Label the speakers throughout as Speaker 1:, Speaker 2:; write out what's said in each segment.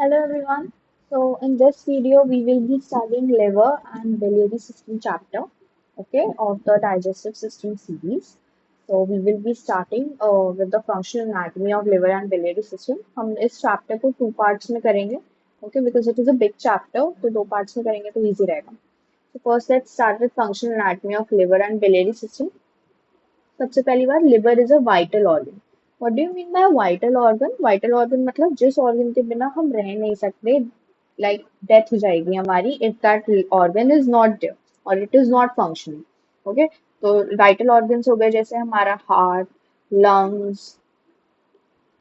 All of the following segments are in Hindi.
Speaker 1: Hello everyone. So in this video we will be studying liver and biliary system chapter, okay, of the digestive system series. So we will be starting with the functional anatomy of liver and biliary system. हम इस chapter को two parts में करेंगे, okay, because it is a big chapter, तो दो parts में करेंगे तो easy रहेगा. So first let's start with functional anatomy of liver and biliary system. सबसे पहली बात liver is a vital organ. What do you mean by vital organ? Vital organ मतलब जिस ऑर्गन के बिना हम रह नहीं सकते, लाइक डेथ हो जाएगी हमारी if that organ is not there और it is not functioning. Okay, तो वाइटल ऑर्गन्स हो गए जैसे हमारा heart, lungs,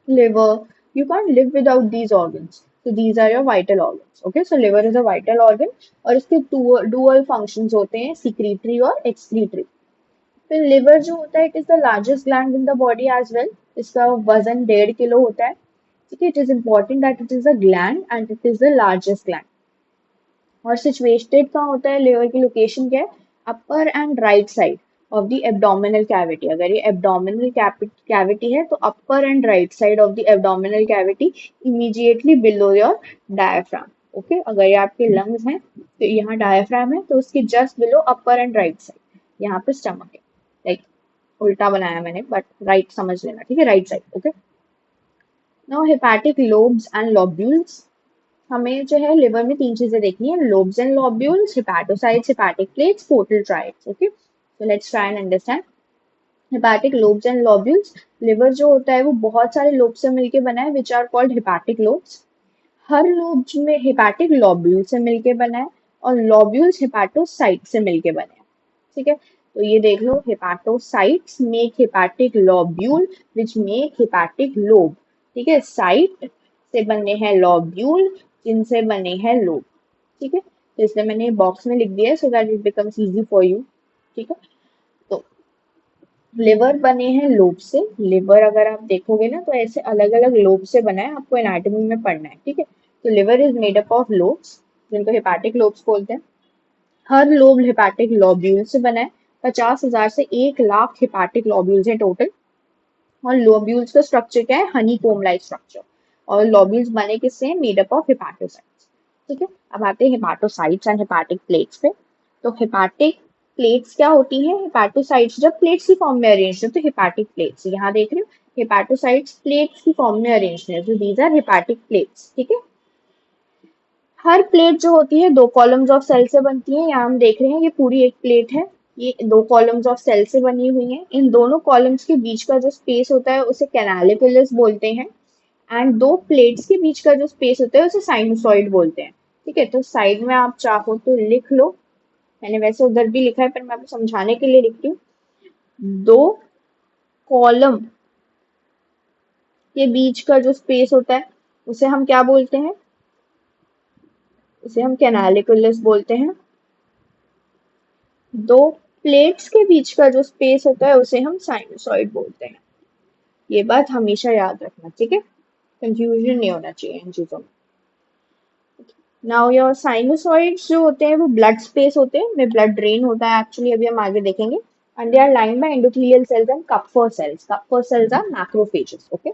Speaker 1: liver. You can't live without these organs. So these are your vital organs. Okay, so liver is a vital organ और इसके dual functions होते हैं, secretory और excretory. फिर लिवर जो होता है it is the largest gland in the body as well. इसका वजन 1.5 किलो होता है. ठीक है, it is important that it is a gland and it is the largest gland. और सिचुएटेड कहाँ होता है, लिवर की लोकेशन क्या है? Upper and right side of the abdominal cavity. अगर ये एब्डोमिनल कैविटी है तो upper and right side of the abdominal cavity immediately below your diaphragm. Okay, अगर ये आपके लंग्स हैं तो यहाँ डायफ्राम है तो उसके just below upper and right side यहाँ पे स्टमक है. लाइक उल्टा बनाया मैंने बट राइट समझ लेना. ठीक है, right side. Okay, now hepatic lobes and lobules. हमें जो है लिवर में तीन चीजें देखनी है, lobes and lobules, hepatocytes, hepatic plates, portal triads. Okay, so let's try and understand hepatic lobes and lobules. Liver जो होता है वो बहुत सारे लोब से मिलके बना है which are called hepatic lobes. हर लोब में हेपेटिक लॉब्यूल से मिलके बना है और लॉब्यूल्स हेपेटोसाइट से मिलके बने हैं. ठीक है, तो ये देख लो, hepatocytes make hepatic lobule which make hepatic lobe. ठीक है, साइट से बने हैं लॉब्यूल जिनसे बने हैं लोब. ठीक है, तो इसलिए मैंने बॉक्स में लिख दिया है so that it becomes easy for you. ठीक है, तो लिवर बने हैं लोब से. लिवर अगर आप देखोगे ना तो ऐसे अलग अलग लोब से बना है, आपको एनाटॉमी में पढ़ना है. ठीक है, तो liver is made up of lobes जिनको हेपेटिक लोब्स बोलते हैं. हर लोब हेपेटिक लॉब्यूल से बना है. 50,000 से 1 लाख हेपेटिक लॉब्यूल्स हैं टोटल. और लॉब्यूल्स का स्ट्रक्चर क्या है? हनी कोम लाइक स्ट्रक्चर. और लॉब्यूल्स बने किससे हैं? Made up of hepatocytes. ठीक है, अब आते हैं हेपेटोसाइट्स एंड हेपेटिक प्लेट्स पे. तो हेपेटिक प्लेट्स क्या होती हैं? हेपेटोसाइट्स जब प्लेट्स की फॉर्म में अरेंज हो तो हेपेटिक प्लेट्स. यहाँ देख रहे हो हेपेटोसाइट्स प्लेट्स की फॉर्म में अरेंज है, तो दीज आर हेपेटिक प्लेट्स. ठीक है, हर प्लेट जो होती है दो कॉलम्स ऑफ सेल से बनती है. यहाँ हम देख रहे हैं ये पूरी एक प्लेट है, ये दो कॉलम्स ऑफ सेल से बनी हुई है. इन दोनों कॉलम्स के बीच का जो स्पेस होता है उसे कैनालिकुलस बोलते हैं एंड दो प्लेट्स के बीच का जो स्पेस होता है उसे साइनसॉइड बोलते हैं. ठीक है, तो साइड में आप चाहो तो लिख लो, मैंने वैसे उधर भी लिखा है पर मैं आपको समझाने के लिए लिखती हूँ. दो कॉलम के बीच का जो स्पेस होता है उसे हम क्या बोलते हैं? उसे हम कैनालिकुलस बोलते हैं. दो प्लेट्स के बीच का जो स्पेस होता है उसे हम साइनसॉइड बोलते हैं. ये बात हमेशा याद रखना. ठीक है, कंफ्यूजन नहीं होना चाहिए इन चीजों में. नाउ योर साइनसॉइड्स जो होते हैं वो ब्लड स्पेस होते हैं, में ब्लड ड्रेन होता है एक्चुअली, अभी हम आगे देखेंगे. And they are lined by endothelial cells and Kupffer cells. Kupffer cells are macrophages. Okay,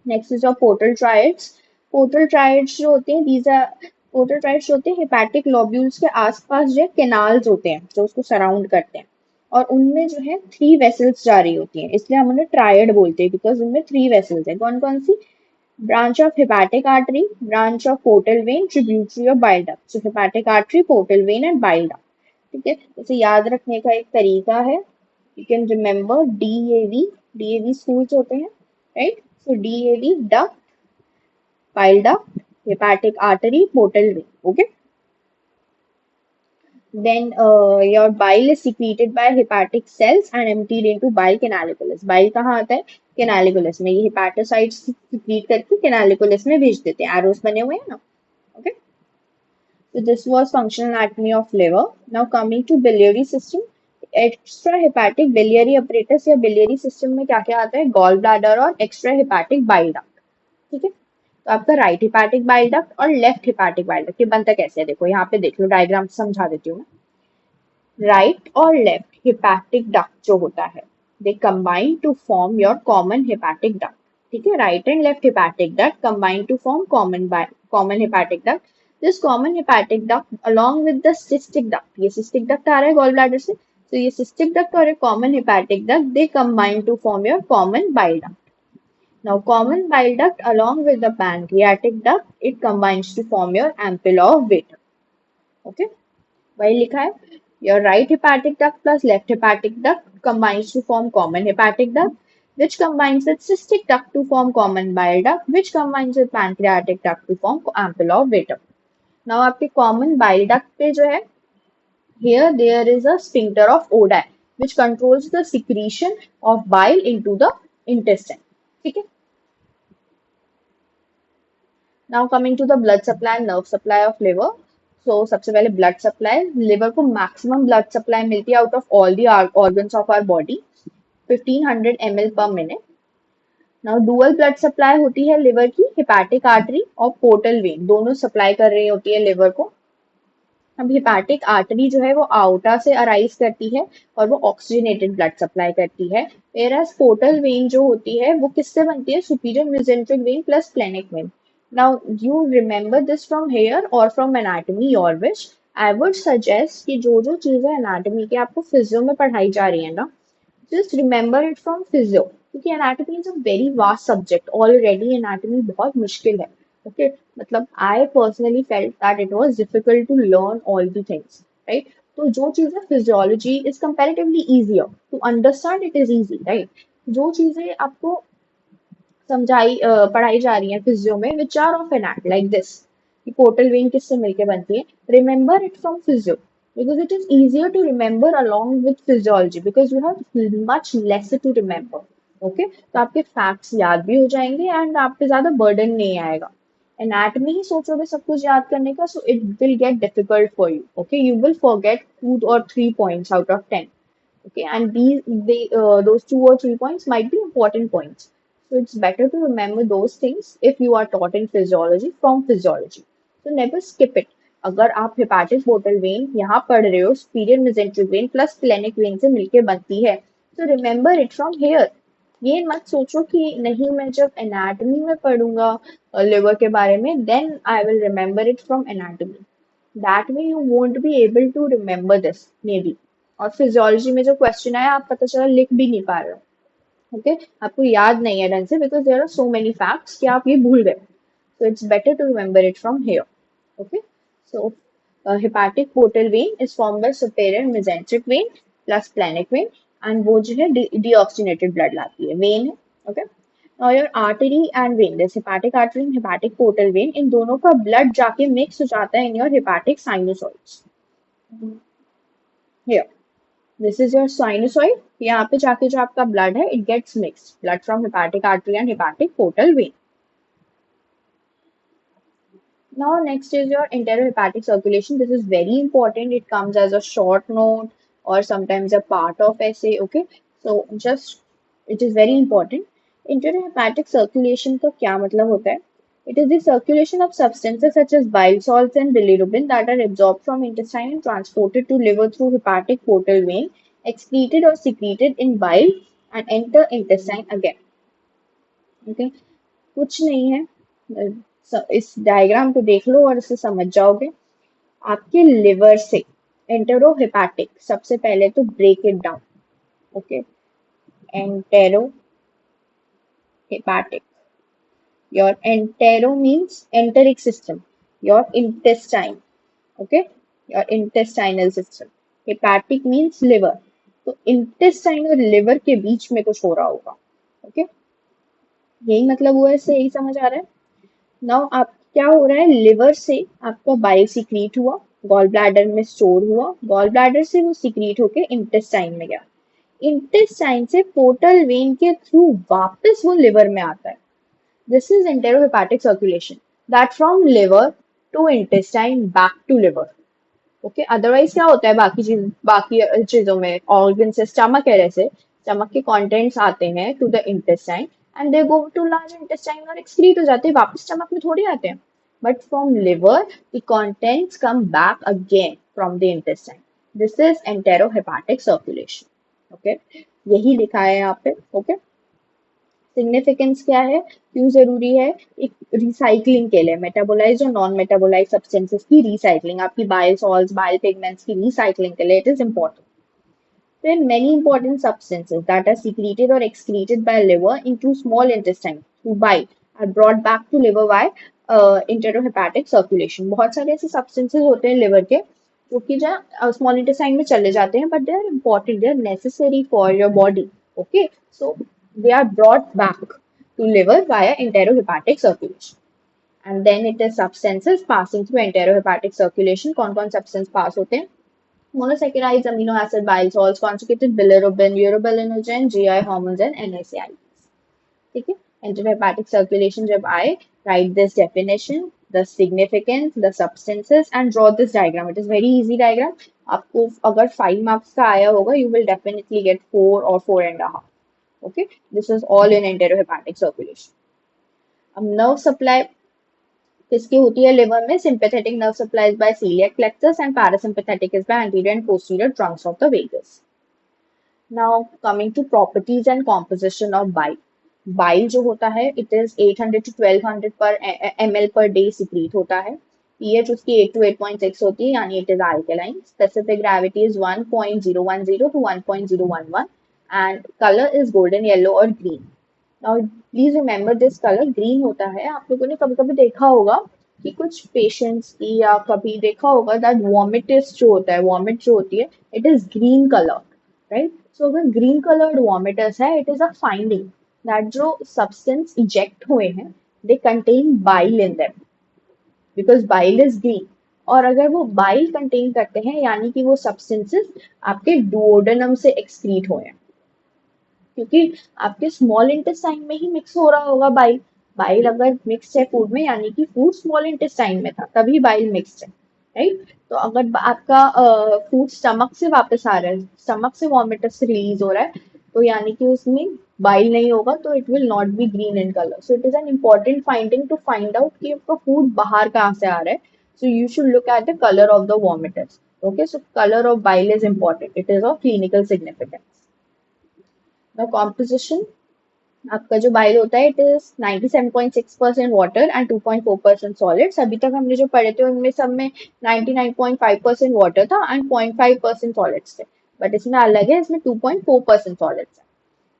Speaker 1: next is your portal triads. Portal triads जो होते हैं दीज आर पोर्टल ट्राइड्स जो होते हैं हेपेटिक लॉब्यूल्स के आसपास जो कैनाल्स होते हैं जो उसको सराउंड करते हैं. और उनमें जो है 3 वेसल्स जा रही होती हैं, इसलिए हम उन्हें ट्रायड बोलते हैं बिकॉज उनमें 3 वेसल्स है. कौन कौन सी? Branch of hepatic artery, branch of portal vein, tributary of bile duct. So hepatic artery, portal vein and bile duct. ठीक है, इसे याद रखने का एक तरीका है, you can remember DAV. DAV schools होते हैं, right? So DAV duct, bile duct, hepatic artery, portal vein. Okay. Then your bile is secreted by hepatic cells and emptied into bile canaliculus. Bile कहाँ आता है? Canaliculus में. ये hepatocytes secrete करके canaliculus में भेज देते हैं. Arrows बने हुए हैं ना. Okay. So this was functional anatomy of liver. Now coming to biliary system. Extra hepatic biliary apparatus या बिलियरी सिस्टम में क्या क्या आता है? गॉल ब्लैडर और एक्स्ट्रा हेपेटिक बाइल डक्ट. ठीक है, तो आपका राइट हेपेटिक बाइल डक्ट और लेफ्ट हेपेटिक बाइल डक्ट, ये बनता कैसे है देखो यहाँ पे देख लो, डायग्राम समझा देती हूँ मैं. राइट और लेफ्ट हेपेटिक डक्ट जो होता है they combine to form your common hepatic duct. ठीक है, right and left hepatic duct combine to form common hepatic duct. This common hepatic duct along with the cystic duct, ये सिस्टिक डक्ट आ रहा है गॉल ब्लैडर से, तो ये सिस्टिक डक्ट और common hepatic duct they combine to form your common bile duct. Now, common bile duct along with the pancreatic duct, it combines to form your ampulla of Vater. Okay, वही लिखा है. Your right hepatic duct plus left hepatic duct combines to form common hepatic duct, which combines with cystic duct to form common bile duct, which combines with pancreatic duct to form ampulla of Vater. Now, आपके common bile duct पे जो है, here there is a sphincter of Oddi, which controls the secretion of bile into the intestine. ठीक है. Now coming to the blood supply and nerve supply of liver. So सबसे पहले blood supply. Liver को maximum blood supply मिलती है out of all the organs of our body, 1500 ml per minute. Now dual blood supply होती है liver की, hepatic artery और portal vein दोनों supply कर रही होती है liver को. अब हिपैटिक आर्टरी जो है वो आउटा से अराइज करती है और वो ऑक्सीजनेटेड ब्लड सप्लाई करती है, whereas पोर्टल वेन जो होती है वो किससे बनती है, superior mesenteric vein plus splenic vein. Now you remember this from here और from anatomy your which. I would suggest कि जो चीजें एनाटॉमी के आपको फिजियो में पढ़ाई जा रही है ना, just remember it from physio, क्योंकि anatomy is a very vast subject. Already anatomy बहुत मुश्किल है. ओके, मतलब I personally felt that it was difficult to learn all the things, right. तो जो चीजें physiology is comparatively easier to understand, it is easy, right. जो चीजें आपको पढ़ाई जा रही है फिजियो में, which are of anat like this, कि पोर्टल वेन किससे मिलके बनती है, remember it from physio because it is easier to remember along with physiology because you have much lesser to remember. Okay, तो आपके facts याद भी हो जाएंगे and आप पे ज्यादा burden नहीं आएगा. Anatomy ही सोचोगे सब कुछ याद करने का, so it will get difficult for you. Okay, you will forget 2 or 3 points out of 10. Okay, and those 2 or 3 points might be important points. So it's better to remember those things if you are taught in physiology from physiology. So never skip it. अगर आप हेपाटिक पोर्टल वेन यहाँ पढ़ रहे हो, superior mesenteric vein plus splenic when से मिलके बनती है, तो रिमेंबर इट फ्रॉम हेयर. ये मत सोचो कि नहीं मैं जब एनाटॉमी में पढ़ूंगा लिवर के बारे में then I will remember it from anatomy. That way you won't be able to remember this maybe. और फिजियोलॉजी में जो क्वेश्चन आया आप पता चला लिख भी नहीं पा रहे हो. ओके, आपको याद नहीं है ढंग से because there are so many facts कि आप ये भूल गए. So it's better to remember it from here. Okay. So hepatic portal vein is formed by superior mesenteric vein plus splenic vein and वो जो है deoxygenated blood लाती है, vein है. Okay. Now your artery and vein, this hepatic artery and hepatic portal vein, इन दोनों का blood जाके mix हो जाता है in your hepatic sinusoids. Here, this is your sinusoid. यहाँ पे जाके जो आपका blood है, it gets mixed. Blood from hepatic artery and hepatic portal vein. Now, next is your enterohepatic circulation. This is very important. It comes as a short note or sometimes a part of essay. Okay, so just it is very important. Enterohepatic circulation का क्या मतलब होता है? It is the circulation of substances such as bile salts and bilirubin that are absorbed from intestine and transported to liver through hepatic portal vein, excreted or secreted in bile and enter intestine again. Okay, कुछ नहीं है. इस डायग्राम को देख लो और इसे समझ जाओगे. आपके लिवर से एंटेरोहेपाटिक, सबसे पहले तो break it down. Okay, enterohepatic, your entero means enteric system, your intestine. Okay, your intestinal system. Hepatic means liver. तो इंटेस्टाइन और लिवर के बीच में कुछ हो रहा होगा. ओके, यही मतलब हुआ, इससे यही समझ आ रहा है. नाउ आप क्या हो रहा है, लिवर से आपका बाइल सीक्रीट हुआ, गॉल ब्लैडर में स्टोर हुआ, गॉल ब्लैडर से वो सीक्रीट होके इंटेस्टाइन में गया, इंटेस्टाइन से पोर्टल वेन के थ्रू वापस वो लिवर में आता है. This is enterohepatic circulation, that from liver to intestine back to liver. Okay, otherwise क्या होता है बाकी चीजों में, ऑर्गन से स्टमक है, जैसे स्टमक के कंटेंट्स आते हैं to the intestine and they go to large intestine और excrete हो जाते हैं, वापस स्टमक में थोड़ी आते हैं. But from liver, the contents come back again from the intestine. This is enterohepatic circulation. Okay, यही लिखा है यहाँ पे. Okay, सिग्निफिकेंस क्या है, क्यों जरूरी है? एक रिसाइकलिंग के लिए, मेटाबोलाइज और नॉन मेटाबोलाइज सब्सटेंसेस की रिसाइकलिंग, आपकी बाइल सॉल्ट्स, बाइल पिगमेंट्स की रिसाइकलिंग के लिए it is important. Then many important substances that are secreted or excreted by liver into small intestine through bile are brought back to liver by enterohepatic circulation. बहुत सारे ऐसे substances होते हैं liver के जो कि जो small intestine में चले जाते हैं, but they are important, they are necessary for your body. Okay, so they are brought back to liver via enterohepatic circulation. And then it is substances passing through enterohepatic circulation. कौन कौन substance pass होते हैं? Monosaccharides, amino acid, bile salts, conjugated bilirubin, urobilinogen, GI hormones, and NSAIDs. ठीक है, enterohepatic circulation जब आए, write this definition, the significance, the substances, and draw this diagram. It is very easy diagram. आपको अगर 5 marks का आया होगा, you will definitely get 4 or 4.5. Okay, this is all in enterohepatic circulation. अब nerve supply किसकी होती है लिवर में? Sympathetic nerve supply by celiac plexus and parasympathetic is by anterior and posterior trunks of the vagus. Now coming to properties and composition of bile. Bile जो होता है इट इज 800 to 1200 पर ml पर डे सिक्रीट होता है. पीएच उसकी 8 to 8.6 होती है, यानी it is alkaline. Specific gravity is 1.010 to 1.011 and colour is golden yellow और green. Now please remember this colour green होता है. आप लोगों ने कभी कभी देखा होगा कि कुछ पेशेंट्स की, या कभी देखा होगा दैट वॉमिटिस जो होता है, वॉमिट जो होती है, it is green colour, right? So अगर ग्रीन कलर्ड वॉमिटस है, it is a finding that जो सब्सटेंस इजेक्ट हुए हैं they contain bile in them because bile is green. और अगर वो बाइल कंटेन करते हैं यानी कि वो सब्सटेंसेस आपके डुओडेनम से एक्सक्रीट हुए हैं, क्योंकि आपके स्मॉल इंटेस्टाइन में ही मिक्स हो रहा होगा बाइल. बाइल अगर मिक्स है फूड में यानी कि फूड स्मॉल इंटेस्टाइन में था, तभी बाइल मिक्स है, राइट? तो अगर आपका फूड स्टमक से वापस आ रहा है, स्टमक से वॉमिटस रिलीज हो रहा है, तो यानी कि उसमें बाइल नहीं होगा, तो it will not be green in colour. So it is an important finding to find out कि आपका फूड बाहर कहाँ से आ रहा है. So you should look at the colour of the vomitus. Okay, so colour of bile is important, it is of clinical significance. The composition, आपका जो बाइल होता है it is 97.6% water and 2.4% solids. अभी तक हमने जो पढ़े थे उनमें सब में 99.5% वाटर था एंड 0.5% सॉलिड्स थे, बट इसमें अलग है, इसमें 2.4% सॉलिड्स है.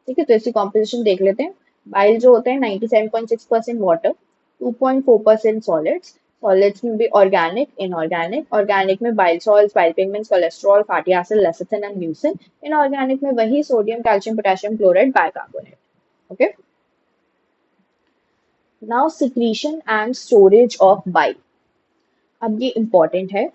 Speaker 1: ठीक है, तो इसकी कॉम्पोजिशन देख लेते हैं. बाइल जो होते हैं 97.6% वाटर, 2.4% सॉलिड्स. सॉलिड्स में भी ऑर्गेनिक, इनऑर्गेनिक. ऑर्गेनिक में bile salts, bile pigments, cholesterol, fatty acid, lecithin and mucin. Inorganic में वही sodium, calcium, potassium chloride, bicarbonate. Okay. Now secretion and storage of bile. अब ये important है.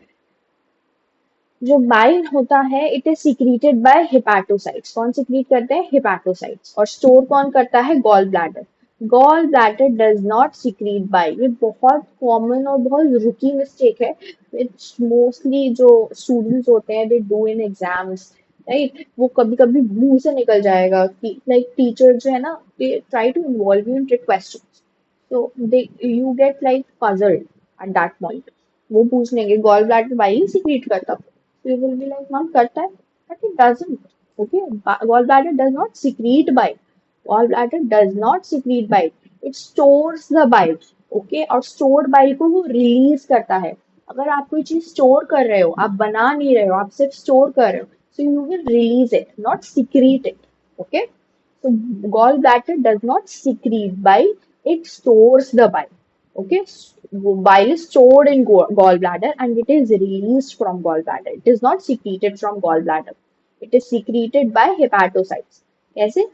Speaker 1: जो बाइल होता है इट इज सिक्रीटेड बाय हेपाटोसाइट्स. कौन सिक्रीट करते हैं? हेपाटोसाइट्स. और स्टोर कौन करता है? Gall bladder. Gall bladder does not secrete bile. ये बहुत कॉमन और बहुत रुकी मिस्टेक है विच मोस्टली जो स्टूडेंट्स होते हैं they do in exams, right? वो कभी कभी मुंह से निकल जाएगा कि लाइक टीचर जो है ना, they try to involve you in trick questions, so they you get like puzzled at that point. वो पूछ लेंगे गॉल ब्लैडर बाइल सीक्रेट करता, so you will be like ma'am करता है, but it doesn't. Okay, gall bladder does not secrete bile. Gall bladder does not secrete bile. It stores the bile. Okay, और stored bile को वो release करता है. अगर आप कोई चीज स्टोर कर रहे हो, आप बना नहीं रहे हो, आप सिर्फ स्टोर कर रहे हो, so you will release it, not secrete it. Okay, so gallbladder does not secrete bile, it stores the bile. Okay, bile is stored in gallbladder and it is released from gallbladder. It is not secreted from gallbladder. It is secreted by hepatocytes. कैसे?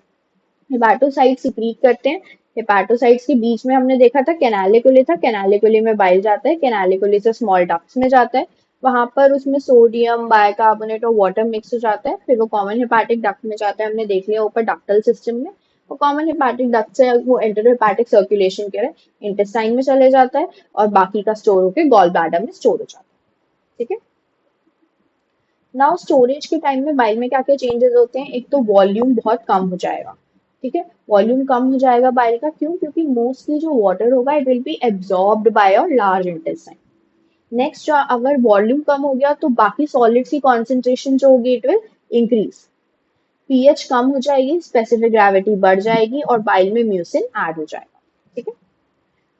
Speaker 1: हेपाटोसाइट सिक्रीट करते हैं. हेपाटोसाइट्स के बीच में हमने देखा था कैनालिकुले था, कैनालिकुले में बाइल जाता है, कैनालिकुले से स्मॉल डक्ट्स में जाता है, वहां पर उसमें सोडियम, बाइकार्बोनेट और वाटर मिक्स हो जाता है, फिर वो कॉमन हेपाटिक डक्ट में जाता है. हमने देख लिया ऊपर डक्टल सिस्टम में. वो कॉमन हेपाटिक डक्ट से वो एंटेरोहेपाटिक सर्कुलेशन के लिए इंटेस्टाइन में चले जाता है और बाकी का स्टोर होकर गॉल ब्लैडर में स्टोर हो जाता है. ठीक है, नाउ स्टोरेज के टाइम में बाइल में क्या क्या चेंजेस होते हैं? एक तो वॉल्यूम बहुत कम हो जाएगा. ठीक है, वॉल्यूम कम हो जाएगा बाइल का. क्यों? क्योंकि मोस्टली जो वाटर होगा it will be absorbed bye a large intestine. Next, अगर वॉल्यूम कम हो गया तो बाकी सॉलिड्स की कॉन्सेंट्रेशन जो होगी इट विल इंक्रीज. पीएच कम हो जाएगी, स्पेसिफिक ग्रेविटी बढ़ जाएगी और बाइल में म्यूसिन ऐड हो जाएगा। ठीक है।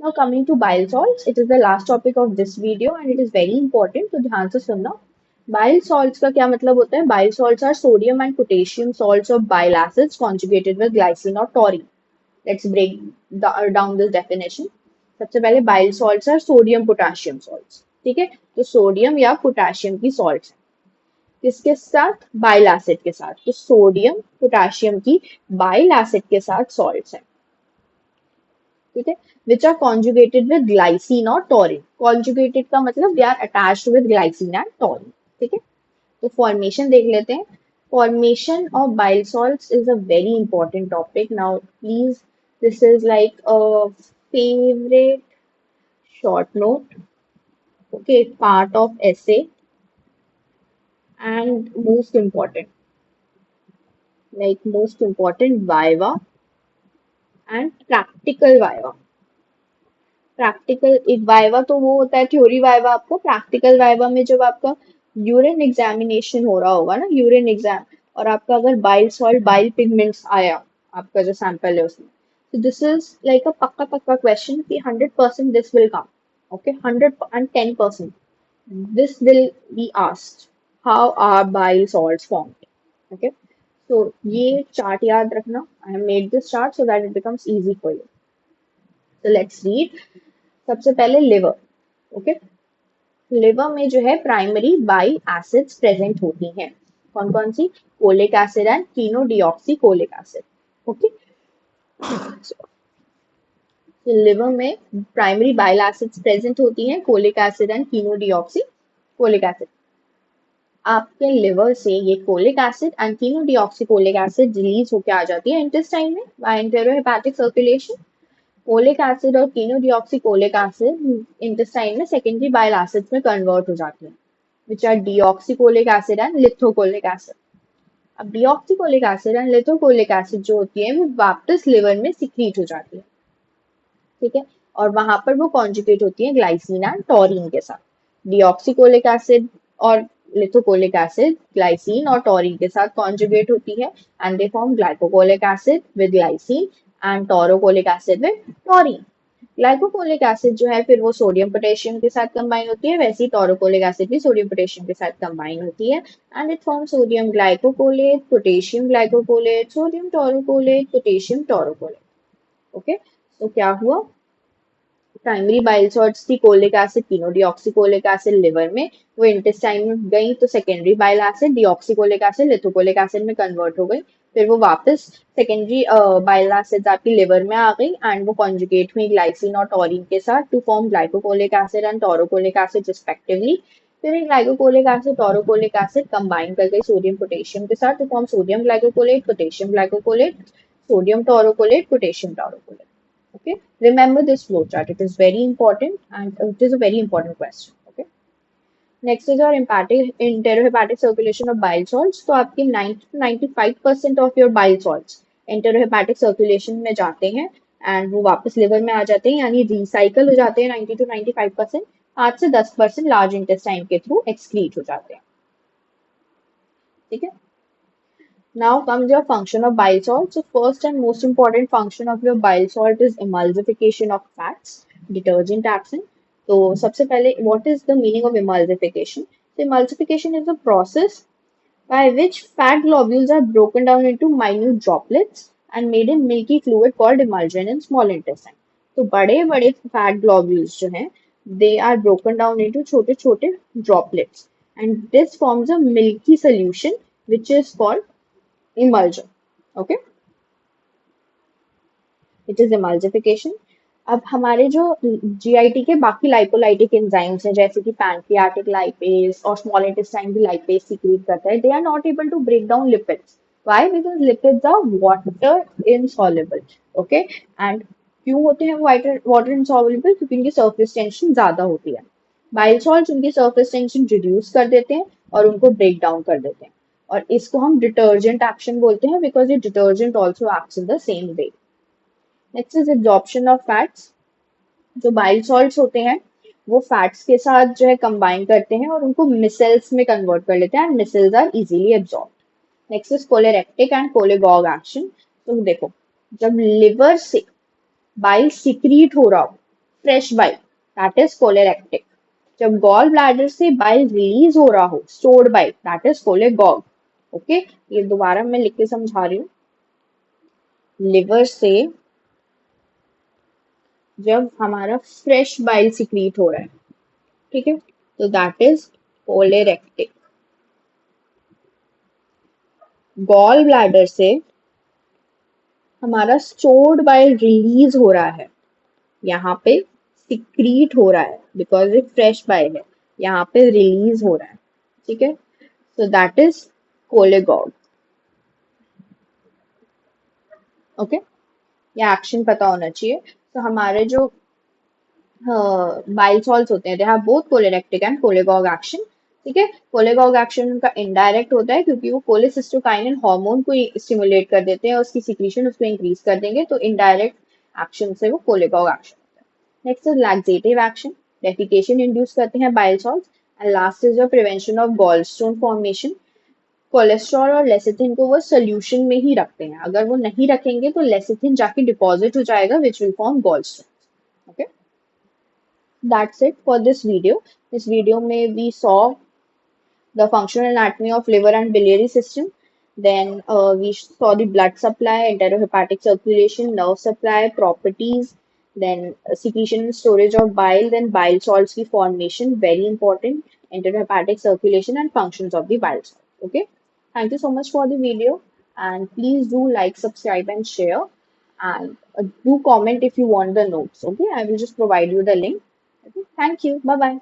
Speaker 1: Now coming to bile salts, it is the last topic of this video and it is very important, तो ध्यान से सुनना। बाइल सॉल्ट्स का क्या मतलब होता है? Bile salts are sodium and potassium salts of bile acids conjugated with glycine और taurine. Let's break down this definition. सबसे पहले bile salts are sodium potassium salts. ठीक है, तो सोडियम या पोटेशियम की सॉल्ट्स किसके साथ? बाइल एसिड के साथ। तो सोडियम पोटेशियम की बाइल एसिड के साथ सॉल्ट्स हैं। ठीक है, which are conjugated with glycine और टॉरिन। कॉन्जुगेटेड का मतलब they are attached with glycine and taurine. ठीक है, तो फॉर्मेशन देख लेते हैं। Formation of bile salts is a very important topic. Now please, this is like a favorite short note, okay, part of essay and most important viva and practical viva। Practical एक वाइवा तो वो होता है थ्योरी वाइवा, आपको प्रैक्टिकल वाइवा में जब आपका यूरिन एग्जामिनेशन हो रहा होगा ना, यूरिन एग्जाम, और आपका अगर बाइल सॉल्ट बाइल पिगमेंट्स आया आपका जो सैंपल है उसमें, तो दिस इज लाइक अ पक्का पक्का क्वेश्चन कि 100% this will come. Okay, 110% this will be asked, how are bile salts formed? Okay, so ये चार्ट याद रखना। I have made this chart so that it becomes easy for you. So let's read। सबसे पहले लिवर। ओके, लिवर में जो है प्राइमरी बाइल एसिड्स प्रेजेंट होती हैं। कौन कौन सी? Cholic acid and chenodeoxycholic acid. Okay, तो लिवर में प्राइमरी बाइल एसिड्स प्रेजेंट होती हैं, cholic acid and chenodeoxycholic acid. आपके लिवर से ये cholic acid and chenodeoxycholic acid release होकर आ जाती है इंटेस्टाइन में by enterohepatic circulation. Cholic acid और कीनोडिऑक्सीकोलिक एसिड इंटेस्टाइन में सेकेंडरी बाइल एसिड्स में कन्वर्ट हो जाती हैं, which are deoxycholic acid and lithocholic acid. अब deoxycholic acid and lithocholic acid जो होती है वो वापस लिवर में सिक्रीट हो जाती है। ठीक है, और वहां पर वो कॉन्जुगेट होती है ग्लाइसिन एंड टॉरिन के साथ। डीऑक्सीकोलिक एसिड और लिथोकोलिक एसिड ग्लाइसिन और टॉरिन के साथ कॉन्जुगेट होती है and they form glycocholic acid with glycine and taurocholic acid with taurine. Glycocholic acid जो है फिर वो सोडियम पोटेशियम के साथ कंबाइन होती है, वैसे ही टोरोकोलिक एसिड भी सोडियम पोटेशियम के साथ कंबाइन होती है and it form sodium glycocholate, potassium glycocholate, sodium taurocholate, potassium taurocholate. Okay, तो क्या हुआ? प्राइमरी बाइल सॉल्ट्स थी कोलिक एसिड, कीनोडिऑक्सीकोलिक एसिड लिवर में, वो इंटेस्टाइन में गई तो secondary bile acid deoxycholic acid lithocholic acid में कन्वर्ट हो गई। फिर वो वापस सेकेंडरी बाइल एसिड आपकी लिवर में आ गई एंड वो कॉन्जुगेट हुई ग्लाइसिन और टॉरिन के साथ to form glycocholic acid and taurocholic acid respectively. फिर ये glycocholic acid taurocholic acid combine कर गई सोडियम पोटेशियम के साथ to form sodium glycocholate, potassium glycocholate, sodium taurocholate, potassium taurocholate. Okay, remember this flowchart, it is very important and it is a very important question. Okay, next is your enterohepatic circulation of bile salts। तो आपके 90 to 95% of your bile salts enterohepatic circulation में जाते हैं एंड वो वापस लिवर में आ जाते हैं, यानी रिसाइकल हो जाते हैं 90 to 95%। 5 से 10% लार्ज इंटेस्टाइन के थ्रू एक्सक्रीट हो जाते हैं। ठीक है, now comes your function of bile salt। So first and most important function of your bile salt is emulsification of fats, detergent action। तो सबसे पहले what is the meaning of emulsification? So emulsification is a process by which fat globules are broken down into minute droplets and made in milky fluid called emulsion in small intestine। तो बड़े बड़े fat globules जो हैं they are broken down into छोटे छोटे droplets and this forms a milky solution which is called emulsion। Okay, it is emulsification। अब हमारे जो जीआईटी के बाकी लाइपोलाइटिक एंजाइम्स हैं जैसे कि पैनक्रियाटिक लाइपेज और स्मॉल इंटेस्टाइन भी लाइपेज सीक्रेट करता है, they are not able to break down lipids. Why? Because lipids are water insoluble. Okay, and क्यों होते हैं वाटर वाटर इनसॉल्युबल? क्योंकि उनकी सरफेस टेंशन ज्यादा होती है। बाइल सॉल्ट्स उनकी सरफेस टेंशन रिड्यूस कर देते हैं और उनको ब्रेक डाउन कर देते हैं, और इसको हम डिटर्जेंट एक्शन बोलते हैं बिकॉज ये detergent also acts in the same way. Next is absorption of fats. जो बाइल सॉल्ट्स होते हैं वो फैट्स के साथ जो है कंबाइन करते हैं और उनको मिसल्स में कन्वर्ट कर लेते हैं and micelles are easily absorb. Next is choleretic and cholagogue action. तो देखो, जब लिवर से बाइल सिक्रीट हो रहा हो, fresh bile, that is choleretic. जब गॉल ब्लैडर से बाइल रिलीज हो रहा हो, stored bile, that is cholagogue. Okay, ये दोबारा मैं लिख के समझा रही हूँ। लिवर से जब हमारा फ्रेश बाइल सिक्रीट हो रहा है, ठीक है, तो दैट इज कोलेरेक्टिक। गॉल ब्लैडर से हमारा स्टोर्ड बाइल रिलीज हो रहा है, यहाँ पे सिक्रीट हो रहा है बिकॉज ये फ्रेश बाइल है, यहाँ पे रिलीज हो रहा है, ठीक है, so that is cholagogue. Okay, ये एक्शन पता होना चाहिए। तो हमारे जो बाइल सॉल्ट्स होते हैं, they have both choleretic and cholagogue action. ठीक है, कोलेगॉग एक्शन उनका इनडायरेक्ट होता है क्योंकि वो कोलेसिस्टोकाइनिन हार्मोन को स्टिमुलेट कर देते हैं और उसकी सिक्रीशन उसको इंक्रीज कर देंगे, तो इनडायरेक्ट एक्शन से वो कोलेगॉग एक्शन होता है। Next is laxative action, defecation induce करते हैं bile salts. And last is the prevention of gallstone formation. Cholesterol और लेसिथिन को वो सोल्यूशन में ही रखते हैं, अगर वो नहीं रखेंगे तो लेसिथिन जाके डिपॉजिट हो जाएगा which will form gallstone. Okay, that's it for this video. This video may we saw the functional anatomy of liver and biliary system. Then we saw the blood supply, enterohepatic circulation, nerve supply, properties, then secretion and storage of bile, then bile salts की formation, very important, enterohepatic circulation and functions of the bile salt. Okay. Thank you so much for the video, and please do like, subscribe and share, and do comment if you want the notes. Okay. I will just provide you the link. Okay. Thank you. Bye bye.